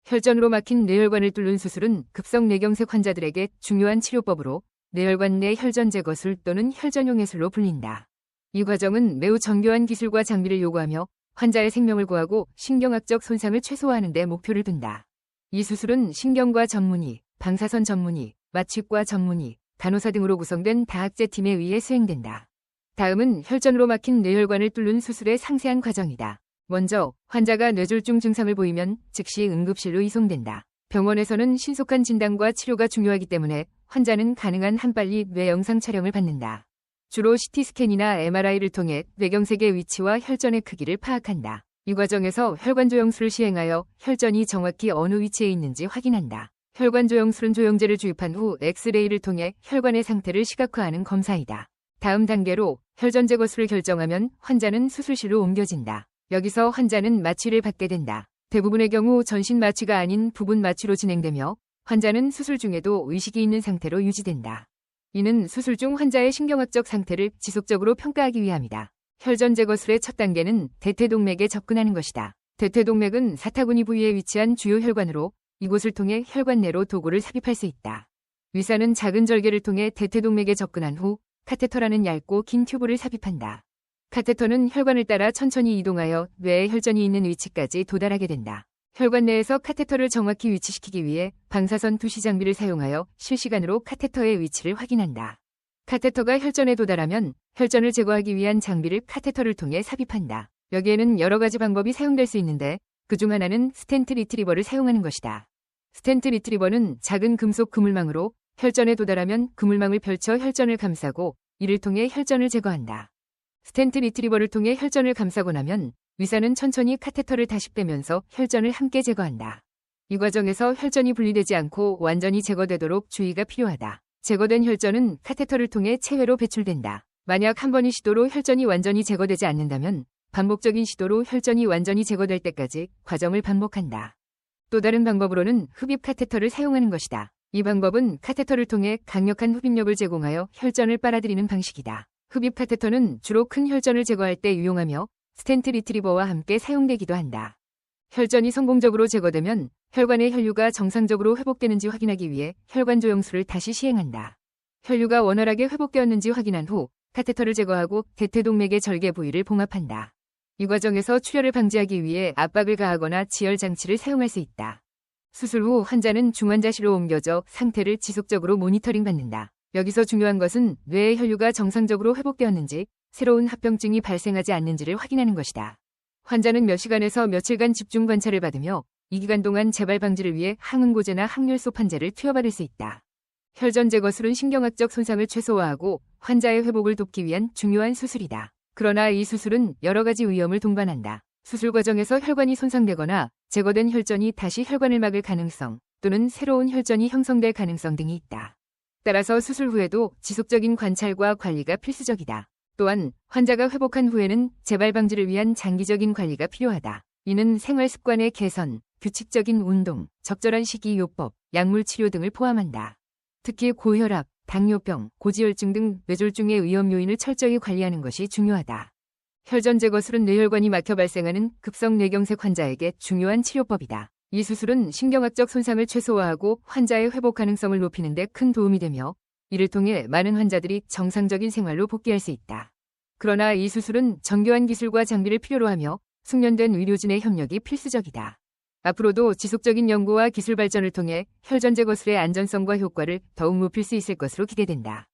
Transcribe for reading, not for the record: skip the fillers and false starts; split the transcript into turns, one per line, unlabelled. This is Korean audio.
혈전으로 막힌 뇌혈관을 뚫는 수술은 급성뇌경색 환자들에게 중요한 치료법으로 뇌혈관 내 혈전 제거술 또는 혈전용 예술로 불린다. 이 과정은 매우 정교한 기술과 장비를 요구하며 환자의 생명을 구하고 신경학적 손상을 최소화하는 데 목표를 둔다. 이 수술은 신경과 전문의, 방사선 전문의, 마취과 전문의, 간호사 등으로 구성된 다학제 팀에 의해 수행된다. 다음은 혈전으로 막힌 뇌혈관을 뚫는 수술의 상세한 과정이다. 먼저 환자가 뇌졸중 증상을 보이면 즉시 응급실로 이송된다. 병원에서는 신속한 진단과 치료가 중요하기 때문에 환자는 가능한 한 빨리 뇌 영상 촬영을 받는다. 주로 CT스캔이나 MRI를 통해 뇌경색의 위치와 혈전의 크기를 파악한다. 이 과정에서 혈관조영술을 시행하여 혈전이 정확히 어느 위치에 있는지 확인한다. 혈관조영술은 조영제를 주입한 후 엑스레이를 통해 혈관의 상태를 시각화하는 검사이다. 다음 단계로 혈전 제거술을 결정하면 환자는 수술실로 옮겨진다. 여기서 환자는 마취를 받게 된다. 대부분의 경우 전신 마취가 아닌 부분 마취로 진행되며 환자는 수술 중에도 의식이 있는 상태로 유지된다. 이는 수술 중 환자의 신경학적 상태를 지속적으로 평가하기 위함이다. 혈전 제거술의 첫 단계는 대퇴동맥에 접근하는 것이다. 대퇴동맥은 사타구니 부위에 위치한 주요 혈관으로 이곳을 통해 혈관 내로 도구를 삽입할 수 있다. 의사는 작은 절개를 통해 대퇴동맥에 접근한 후 카테터라는 얇고 긴 튜브를 삽입한다. 카테터는 혈관을 따라 천천히 이동하여 뇌에 혈전이 있는 위치까지 도달하게 된다. 혈관 내에서 카테터를 정확히 위치시키기 위해 방사선 투시 장비를 사용하여 실시간으로 카테터의 위치를 확인한다. 카테터가 혈전에 도달하면 혈전을 제거하기 위한 장비를 카테터를 통해 삽입한다. 여기에는 여러 가지 방법이 사용될 수 있는데 그중 하나는 스텐트 리트리버를 사용하는 것이다. 스텐트 리트리버는 작은 금속 그물망으로 혈전에 도달하면 그물망을 펼쳐 혈전을 감싸고 이를 통해 혈전을 제거한다. 스텐트 리트리버를 통해 혈전을 감싸고 나면 의사는 천천히 카테터를 다시 빼면서 혈전을 함께 제거한다. 이 과정에서 혈전이 분리되지 않고 완전히 제거되도록 주의가 필요하다. 제거된 혈전은 카테터를 통해 체외로 배출된다. 만약 한 번의 시도로 혈전이 완전히 제거되지 않는다면 반복적인 시도로 혈전이 완전히 제거될 때까지 과정을 반복한다. 또 다른 방법으로는 흡입 카테터를 사용하는 것이다. 이 방법은 카테터를 통해 강력한 흡입력을 제공하여 혈전을 빨아들이는 방식이다. 흡입 카테터는 주로 큰 혈전을 제거할 때 유용하며 스텐트 리트리버와 함께 사용되기도 한다. 혈전이 성공적으로 제거되면 혈관의 혈류가 정상적으로 회복되는지 확인하기 위해 혈관 조영술을 다시 시행한다. 혈류가 원활하게 회복되었는지 확인한 후 카테터를 제거하고 대퇴동맥의 절개 부위를 봉합한다. 이 과정에서 출혈을 방지하기 위해 압박을 가하거나 지혈 장치를 사용할 수 있다. 수술 후 환자는 중환자실로 옮겨져 상태를 지속적으로 모니터링 받는다. 여기서 중요한 것은 뇌의 혈류가 정상적으로 회복되었는지 새로운 합병증이 발생하지 않는지를 확인하는 것이다. 환자는 몇 시간에서 며칠간 집중 관찰을 받으며 이 기간 동안 재발 방지를 위해 항응고제나 항열소 판제를 투여받을 수 있다. 혈전 제거술은 신경학적 손상을 최소화하고 환자의 회복을 돕기 위한 중요한 수술이다. 그러나 이 수술은 여러 가지 위험을 동반한다. 수술 과정에서 혈관이 손상되거나 제거된 혈전이 다시 혈관을 막을 가능성 또는 새로운 혈전이 형성될 가능성 등이 있다. 따라서 수술 후에도 지속적인 관찰과 관리가 필수적이다. 또한 환자가 회복한 후에는 재발 방지를 위한 장기적인 관리가 필요하다. 이는 생활 습관의 개선, 규칙적인 운동, 적절한 식이요법, 약물 치료 등을 포함한다. 특히 고혈압, 당뇨병, 고지혈증 등 뇌졸중의 위험 요인을 철저히 관리하는 것이 중요하다. 혈전 제거술은 뇌혈관이 막혀 발생하는 급성 뇌경색 환자에게 중요한 치료법이다. 이 수술은 신경학적 손상을 최소화하고 환자의 회복 가능성을 높이는 데 큰 도움이 되며 이를 통해 많은 환자들이 정상적인 생활로 복귀할 수 있다. 그러나 이 수술은 정교한 기술과 장비를 필요로 하며 숙련된 의료진의 협력이 필수적이다. 앞으로도 지속적인 연구와 기술 발전을 통해 혈전 제거술의 안전성과 효과를 더욱 높일 수 있을 것으로 기대된다.